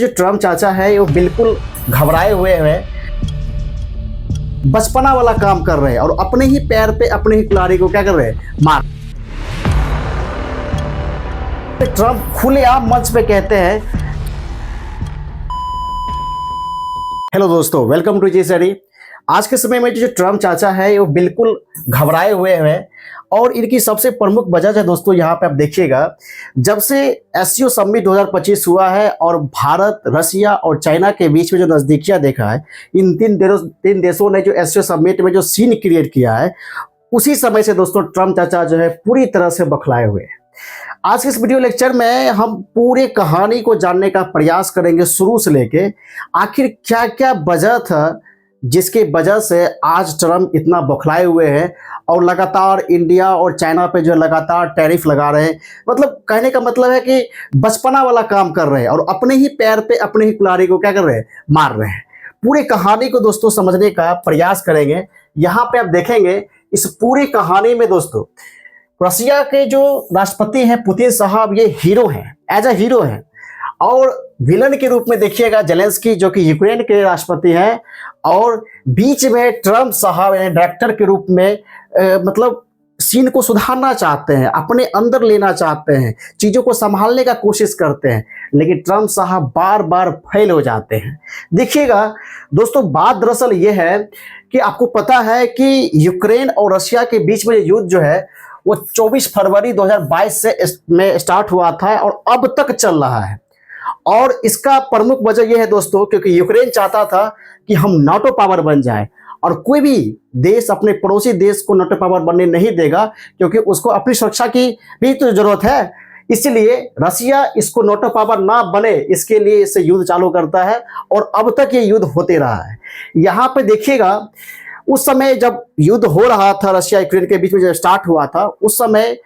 जो ट्रम्प चाचा है वो बिल्कुल घबराए हुए हैं, बचपना वाला काम कर रहे हैं और अपने ही पैर पे अपने ही खिलाड़ी को क्या कर रहे हैं, मार। ट्रम्प खुलेआम मंच पे कहते हैं, हेलो दोस्तों, वेलकम टू जी स्टडी। आज के समय में जो ट्रम्प चाचा है वो बिल्कुल घबराए हुए हैं और इनकी सबसे प्रमुख वजह है दोस्तों, यहाँ पे आप देखिएगा, जब से एससीओ समिट 2025 हुआ है और भारत, रसिया और चाइना के बीच में जो नज़दीकियाँ देखा है, इन तीन देशों ने जो एससीओ समिट में जो सीन क्रिएट किया है, उसी समय से दोस्तों ट्रम्प चाचा जो है पूरी तरह से बौखलाए हुए हैं। आज के इस वीडियो लेक्चर में हम पूरे कहानी को जानने का प्रयास करेंगे, शुरू से लेके आखिर क्या क्या वजह था जिसके वजह से आज ट्रम्प इतना बौखलाए हुए हैं और लगातार इंडिया और चाइना पे जो लगातार टैरिफ लगा रहे हैं। मतलब कहने का मतलब है कि बचपना वाला काम कर रहे हैं और अपने ही पैर पे अपने ही कुल्हाड़ी को क्या कर रहे हैं, मार रहे हैं। पूरी कहानी को दोस्तों समझने का प्रयास करेंगे। यहाँ पे आप देखेंगे इस पूरी कहानी में दोस्तों, रसिया के जो राष्ट्रपति हैं पुतिन साहब, ये हीरो हैं, एज अ हीरो हैं, और विलन के रूप में देखिएगा जेलेंस्की जो कि यूक्रेन के राष्ट्रपति हैं, और बीच में ट्रम्प साहब डायरेक्टर के रूप में मतलब सीन को सुधारना चाहते हैं, अपने अंदर लेना चाहते हैं, चीज़ों को संभालने का कोशिश करते हैं, लेकिन ट्रम्प साहब बार बार फेल हो जाते हैं। देखिएगा दोस्तों, बात दरअसल ये है कि आपको पता है कि यूक्रेन और रशिया के बीच में युद्ध जो है वो 24 फरवरी 2022 में स्टार्ट हुआ था और अब तक चल रहा है। और इसका प्रमुख वजह यह है दोस्तों, क्योंकि यूक्रेन चाहता था कि हम नाटो पावर बन जाए, और कोई भी देश अपने पड़ोसी देश को नाटो पावर बनने नहीं देगा, क्योंकि उसको अपनी सुरक्षा की भी तो जरूरत है। इसलिए रसिया इसको नाटो पावर ना बने, इसके लिए इससे युद्ध चालू करता है, और अब तक ये युद्ध होते रहा है। यहाँ पे देखिएगा, उस समय जब युद्ध हो रहा था रशिया यूक्रेन के बीच में, जब स्टार्ट हुआ था, उस समय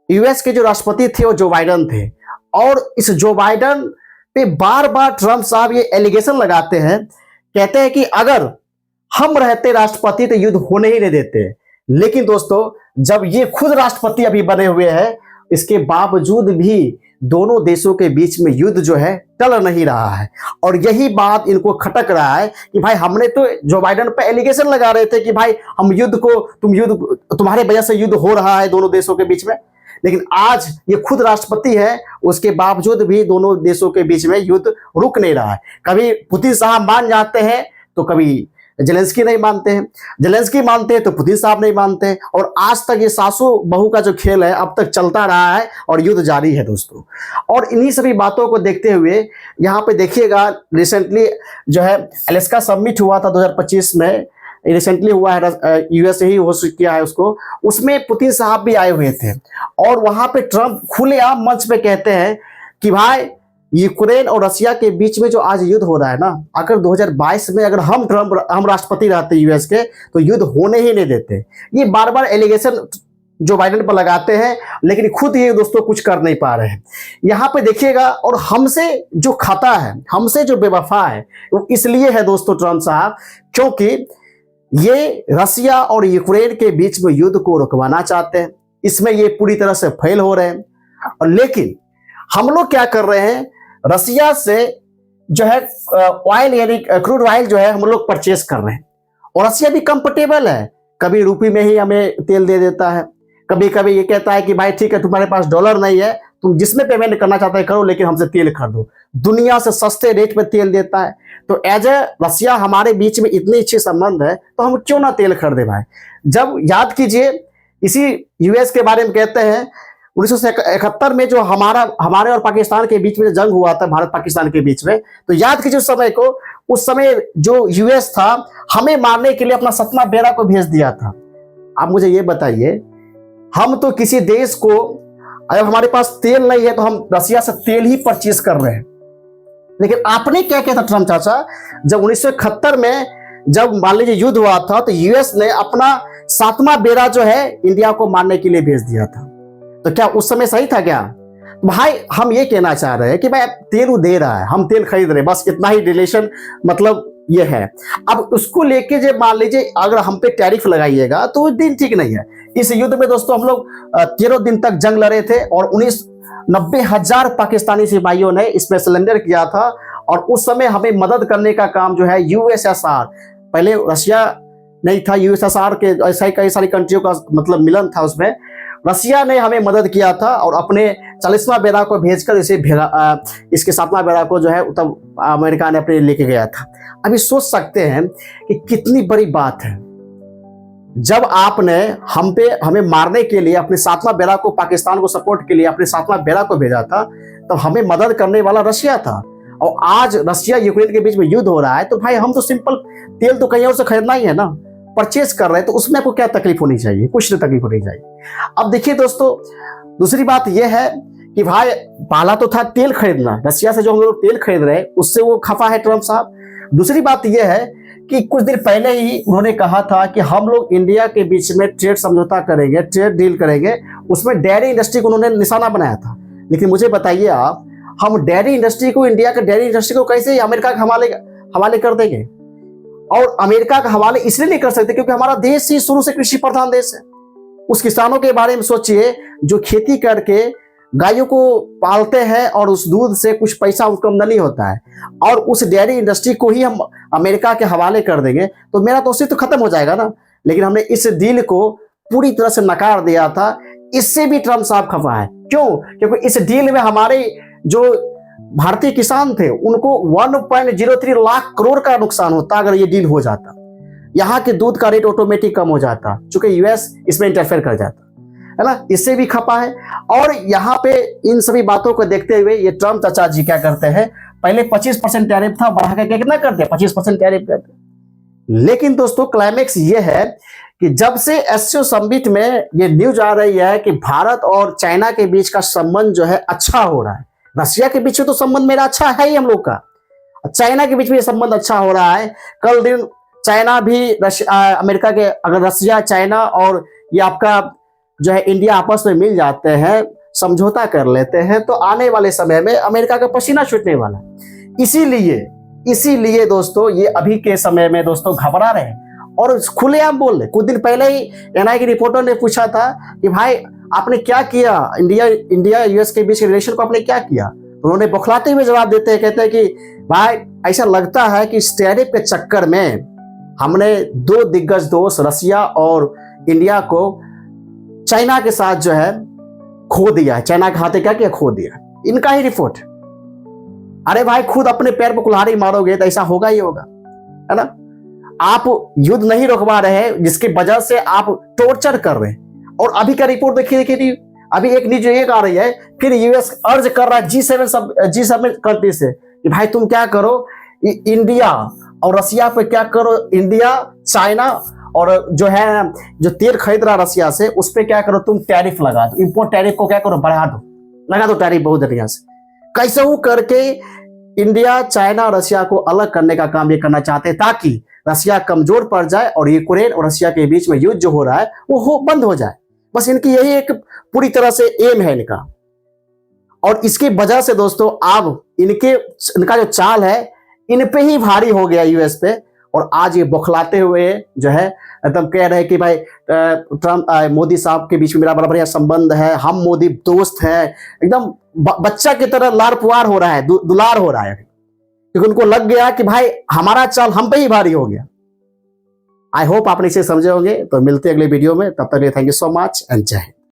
यूएस के जो राष्ट्रपति थे वो जो बाइडेन थे, और इस जो बाइडेन पे बार बार ट्रम्प साहब ये एलिगेशन लगाते हैं, कहते हैं कि अगर हम रहते राष्ट्रपति तो युद्ध होने ही नहीं देते। लेकिन दोस्तों, जब ये खुद राष्ट्रपति अभी बने हुए हैं, इसके बावजूद भी दोनों देशों के बीच में युद्ध जो है टल नहीं रहा है। और यही बात इनको खटक रहा है कि भाई हमने तो जो बाइडेन पे एलिगेशन लगा रहे थे कि भाई हम युद्ध को, तुम्हारे वजह से युद्ध हो रहा है दोनों देशों के बीच में, लेकिन आज ये खुद राष्ट्रपति है, उसके बावजूद भी दोनों देशों के बीच में युद्ध रुक नहीं रहा है। कभी पुतिन साहब मान जाते हैं तो कभी जेलेंस्की नहीं मानते हैं, जेलेंस्की मानते हैं तो पुतिन साहब नहीं मानते हैं, और आज तक ये सासू बहू का जो खेल है अब तक चलता रहा है और युद्ध जारी है दोस्तों। और इन्हीं सभी बातों को देखते हुए यहाँ पे देखिएगा, रिसेंटली जो है अलास्का समिट हुआ था 2025 में, रिसेंटली हुआ है, यूएस से ही होस्ट किया है उसको, उसमें पुतिन साहब भी आए हुए थे, और वहां पे ट्रम्प खुलेआम मंच पे कहते हैं कि भाई यूक्रेन और रसिया के बीच में जो आज युद्ध हो रहा है ना, अगर 2022 में अगर हम राष्ट्रपति रहते यूएस के, तो युद्ध होने ही नहीं देते। ये बार बार एलिगेशन जो बाइडेन पर लगाते हैं, लेकिन खुद ये दोस्तों कुछ कर नहीं पा रहे हैं। यहाँ पे देखिएगा, और हमसे जो खता है, हमसे जो बेवफा है, वो इसलिए है दोस्तों ट्रम्प साहब, क्योंकि ये रसिया और यूक्रेन के बीच में युद्ध को रुकवाना चाहते हैं। इसमें ये पूरी तरह से फेल हो रहे हैं। और लेकिन हम लोग क्या कर रहे हैं, रसिया से जो है ऑयल यानी क्रूड ऑयल जो है हम लोग परचेस कर रहे हैं, और रसिया भी कंफर्टेबल है, कभी रुपये में ही हमें तेल दे देता है, कभी कभी ये कहता है कि भाई ठीक है, तुम्हारे पास डॉलर नहीं है, तुम जिसमें पेमेंट करना चाहते हैं करो, लेकिन हमसे तेल खरीदो। दुनिया से सस्ते रेट पे तेल देता है। तो एज ए रसिया हमारे बीच में इतनी अच्छी संबंध है, तो हम क्यों ना तेल खरीदे भाई। जब याद कीजिए, इसी यूएस के बारे में कहते हैं, 1971 में जो हमारे और पाकिस्तान के बीच में जंग हुआ था, भारत पाकिस्तान के बीच में, तो याद कीजिए उस समय जो यूएस था हमें मारने के लिए अपना 7वां बेड़ा को भेज दिया था। आप मुझे ये बताइए, हम तो किसी देश को, अगर हमारे पास तेल नहीं है तो हम रसिया से तेल ही परचेज कर रहे हैं। लेकिन आपने क्या किया था ट्रम्प चाचा, जब 1971 में जब मान लीजिए युद्ध हुआ था, तो यूएस ने अपना 7वां बेड़ा जो है इंडिया को मारने के लिए भेज दिया था। तो क्या उस समय सही था क्या भाई? हम ये कहना चाह रहे हैं कि भाई तेल वो दे रहा है, हम तेल खरीद रहे हैं, बस इतना ही रिलेशन मतलब ये है। अब उसको लेके जब मान लीजिए अगर हम पे टैरिफ लगाइएगा तो वो दिन ठीक नहीं है, इस युद्ध में दोस्तों हम लोग 13 दिन तक जंग लड़े थे और 90,000 पाकिस्तानी सिपाहियों ने इसमें सरेंडर किया था। और उस समय हमें मदद करने का काम जो है यूएसएसआर, पहले रशिया नहीं था, यूएसएसआर के ऐसा ही कई सारी कंट्रियों का मतलब मिलन था, उसमें रशिया ने हमें मदद किया था और अपने 40वां बेड़ा को भेजकर इसके 7वां बेड़ा को जो है तब अमेरिका ने अपने लेके गया था। अभी सोच सकते हैं कि कितनी बड़ी बात है, जब आपने हमें मारने के लिए अपने 7वां बेड़ा को, पाकिस्तान को सपोर्ट के लिए अपने 7वां बेड़ा को भेजा था, तो हमें मदद करने वाला रशिया था। और आज रशिया यूक्रेन के बीच में युद्ध हो रहा है, तो भाई हम तो सिंपल तेल तो कहीं और से खरीदना ही है ना, परचेज कर रहे हैं, तो उसमें आपको क्या तकलीफ होनी चाहिए? कुछ नहीं तकलीफ होनी चाहिए। अब देखिए दोस्तों, दूसरी बात यह है कि भाई पहला तो था तेल खरीदना, रशिया से जो हम लोग तेल खरीद रहे हैं उससे वो खफा है ट्रम्प साहब। दूसरी बात यह है कि कुछ दिन पहले ही उन्होंने कहा था कि हम लोग इंडिया के बीच में ट्रेड समझौता करेंगे, ट्रेड डील करेंगे, उसमें डेयरी इंडस्ट्री को उन्होंने निशाना बनाया था। लेकिन मुझे बताइए आप, हम डेयरी इंडस्ट्री को, इंडिया के डेयरी इंडस्ट्री को कैसे अमेरिका के हवाले कर देंगे? और अमेरिका के हवाले इसलिए नहीं कर सकते क्योंकि हमारा देश ही शुरू से कृषि प्रधान देश है। उस किसानों के बारे में सोचिए जो खेती करके गायों को पालते हैं और उस दूध से कुछ पैसा उनको आमदनी होता है, और उस डेयरी इंडस्ट्री को ही हम अमेरिका के हवाले कर देंगे तो मेरा तो उससे तो खत्म हो जाएगा ना। लेकिन हमने इस डील को पूरी तरह से नकार दिया था। इससे भी ट्रम्प साहब खफा है। क्यों? क्योंकि इस डील में हमारे जो भारतीय किसान थे उनको 1.03 लाख करोड़ का नुकसान होता अगर ये डील हो जाता। यहाँ के दूध का रेट ऑटोमेटिक कम हो जाता चूंकि यूएस इसमें इंटरफेयर कर जाता है ना। इससे भी खपा है। और यहाँ पे इन सभी बातों को देखते हुए ये ट्रम्प चाचा जी क्या करते हैं, पहले 25% टैरिफ था, बढ़ा के कितना करते हैं, 25% टैरिफ करते। लेकिन दोस्तों क्लाइमेक्स ये है कि जब से एससीओ समिट में ये न्यूज आ रही है कि भारत और चाइना के बीच का संबंध जो है अच्छा हो रहा है, रशिया के बीच में तो संबंध मेरा अच्छा है ही हम लोग का, चाइना के बीच में संबंध अच्छा हो रहा है। कल दिन चाइना भी अमेरिका के, अगर रशिया, चाइना और ये आपका जो है इंडिया आपस में मिल जाते हैं, समझौता कर लेते हैं, तो आने वाले समय में अमेरिका का पसीना छूटने वाला है। इसीलिए दोस्तों ये अभी के समय में दोस्तों घबरा रहे हैं और खुलेआम बोल रहे। कुछ दिन पहले ही एनआई के रिपोर्टर ने पूछा था कि भाई आपने क्या किया, इंडिया यूएस के बीच के रिलेशन को आपने क्या किया? उन्होंने बौखलाते हुए जवाब देते हैं, कहते हैं कि भाई ऐसा लगता है कि इस टैरिफ के चक्कर में हमने दो दिग्गज दोस्त रशिया और इंडिया को चाइना के साथ जो है खो दिया है। चाइना के हाथे क्या किया, खो दिया। इनका ही रिपोर्ट। अरे भाई खुद अपने पैर पर कुल्हाड़ी मारोगे तो ऐसा होगा ही होगा, है ना। आप युद्ध नहीं रोकवा रहे जिसकी वजह से आप टॉर्चर कर रहे हैं। और अभी का रिपोर्ट देखिए, अभी एक न्यूज एक आ रही है, फिर यूएस अर्ज कर रहा है G7 कंट्री से कि भाई तुम क्या करो, इंडिया और रशिया पे क्या करो, इंडिया, चाइना और जो तेल खरीद रहा रशिया से उस पर क्या करो, तुम टैरिफ लगा दो, इंपोर्ट टैरिफ को क्या करो, बढ़ा दो, लगा दो टैरिफ बहुत बढ़िया से। कैसे वो करके इंडिया, चाइना और रशिया को अलग करने का काम ये करना चाहते हैं ताकि रशिया कमजोर पड़ जाए और यूक्रेन और रशिया के बीच में युद्ध जो हो रहा है वो बंद हो जाए। बस इनकी यही एक पूरी तरह से एम है इनका। और इसकी वजह से दोस्तों अब इनका जो चाल है इन पे ही भारी हो गया यूएस पे। और आज ये बौखलाते हुए जो है एकदम कह रहे हैं कि भाई ट्रम्प मोदी साहब के बीच में मेरा बड़ा बढ़िया संबंध है, हम मोदी दोस्त हैं। एकदम बच्चा की तरह लार पुआर हो रहा है, दुलार हो रहा है, क्योंकि उनको लग गया कि भाई हमारा चाल हम पे ही भारी हो गया। आई होप आपने इसे समझे होंगे। तो मिलते हैं अगले वीडियो में, तब तक thank you so much and जय हिंद।